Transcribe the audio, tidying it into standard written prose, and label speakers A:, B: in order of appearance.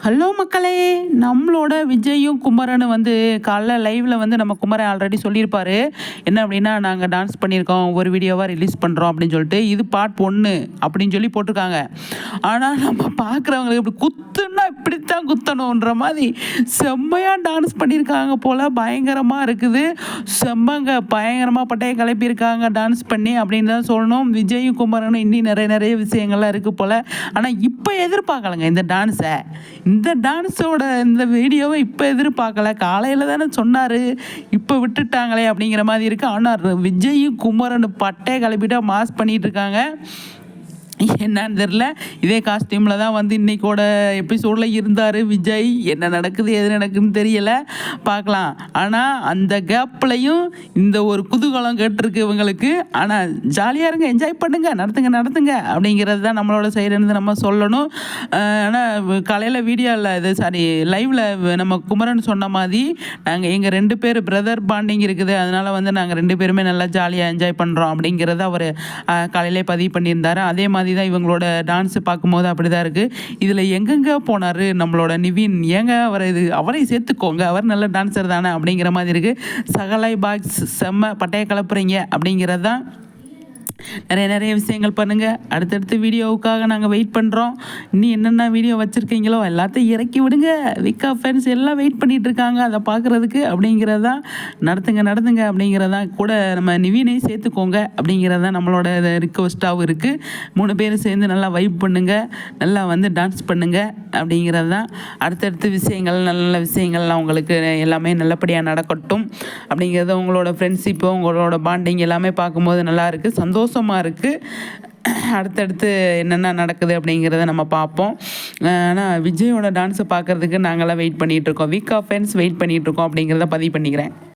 A: Hello மக்களே! நம்மளோட விஜயும், குமரனும் வந்து காலைல லைவ்ல வந்து நம்ம குமரன் ஆல்ரெடி சொல்லியிருப்பாரு. என்ன அப்டின்னா, "நாங்க டான்ஸ் பண்ணியிருக்கோம். ஒரு வீடியோவா ரிலீஸ் பண்றோம்" அப்டின்னு சொல்லிட்டு. இது பார்ட் 1 அப்டின்னு சொல்லி போட்டுருக்காங்க. ஆனா நம்ம பார்க்குறவங்களுக்கு இப்டி குத்துன்னா இப்படித்தான் குத்தணுன்ற மாரி செம்மையா டான்ஸ் பண்ணியிருக்காங்க போல. பயங்கரமா இருக்குது. செம்மங்க பயங்கரமா பட்டைய கிளப்பியிருக்காங்க டான்ஸ் பண்ணி அப்டின்னு தான் சொல்லணும். விஜயும், குமரனும் இன்னும் நெறைய விஷயங்கள்லாம் இருக்கு போல. ஆனா இப்ப எதிர்பார்க்கலங்க இந்த டான்ஸ. இந்த டான்ஸோட இந்த வீடியோவை இப்போ எதிர்பார்க்கல. காலையில் தானே சொன்னார், இப்போ விட்டுட்டாங்களே அப்படிங்கிற மாதிரி இருக்குது. ஆனால் விஜயும் குமரன் பட்டே கிளப்பிட்டா மாஸ் பண்ணிட்டு இருக்காங்க. என்னன்னு தெரில. இதே காஸ்டியூமில் தான் வந்து இன்றைக்கோட எபிசோடில் இருந்தார் விஜய். என்ன நடக்குது எது நடக்குதுன்னு தெரியலை, பார்க்கலாம். ஆனால் அந்த கேப்லையும் இந்த ஒரு குதூகலம் கேட்டிருக்கு இவங்களுக்கு. ஆனால் ஜாலியாக இருங்க, என்ஜாய் பண்ணுங்க, நடத்துங்க அப்படிங்கிறது தான் நம்மளோட சைடுலேருந்து நம்ம சொல்லணும். ஆனால் காலையில் வீடியோவில் இது சாரி லைவில் நம்ம குமரன் சொன்ன மாதிரி எங்கள் 2 பேர் பிரதர் பாண்டிங் இருக்குது, அதனால் வந்து நாங்கள் 2 பேருமே நல்லா ஜாலியாக என்ஜாய் பண்ணுறோம் அப்படிங்கிறத அவர் காலையிலே பதிவு பண்ணியிருந்தார். அதே மாதிரி தான் இவங்களோட டான்ஸு பார்க்கும்போது அப்படி தான் இருக்குது. இதில் எங்கெங்கே போனார் நம்மளோட நிவின், ஏங்க அவரையும் சேர்த்துக்கோங்க, அவர் நல்ல டான்ஸர் தானே அப்படிங்கிற மாதிரி இருக்குது. சகலை பாக்ஸ் செம்ம பட்டைய கலப்புறீங்க அப்படிங்கிறது தான். நிறைய விஷயங்கள் பண்ணுங்கள். அடுத்தடுத்த வீடியோவுக்காக நாங்கள் வெயிட் பண்ணுறோம். இன்னும் என்னென்ன வீடியோ வச்சுருக்கீங்களோ எல்லாத்தையும் இறக்கி விடுங்க. விக்கா ஃபேன்ஸ் எல்லாம் வெயிட் பண்ணிகிட்டு இருக்காங்க அதை பார்க்குறதுக்கு அப்படிங்கிறது தான். நடத்துங்க அப்படிங்கிறதான். கூட நம்ம நிவினையும் சேர்த்துக்கோங்க அப்படிங்கிறது தான் நம்மளோட ரிக்வஸ்ட்டாகவும் இருக்குது. 3 பேரும் சேர்ந்து நல்லா வைப் பண்ணுங்கள், நல்லா வந்து டான்ஸ் பண்ணுங்கள் அப்படிங்கிறது தான். அடுத்தடுத்த விஷயங்கள் நல்ல விஷயங்கள்லாம் உங்களுக்கு எல்லாமே நல்லபடியாக நடக்கட்டும் அப்படிங்கிறத. உங்களோட ஃப்ரெண்ட்ஷிப்பு, உங்களோட பாண்டிங் எல்லாமே பார்க்கும்போது நல்லா இருக்குது, சந்தோஷமாக இருக்குது. அடுத்தடுத்து என்னென்ன நடக்குது அப்படிங்கிறத நம்ம பார்ப்போம். ஆனால் விஜயோட டான்ஸை பார்க்குறதுக்கு நாங்கள்லாம் வெயிட் பண்ணிகிட்ருக்கோம். வீக் ஆஃப் ஃபேன்ஸ் வெயிட் பண்ணிகிட்ருக்கோம் அப்படிங்கிறத பதிவு பண்ணிக்கிறேன்.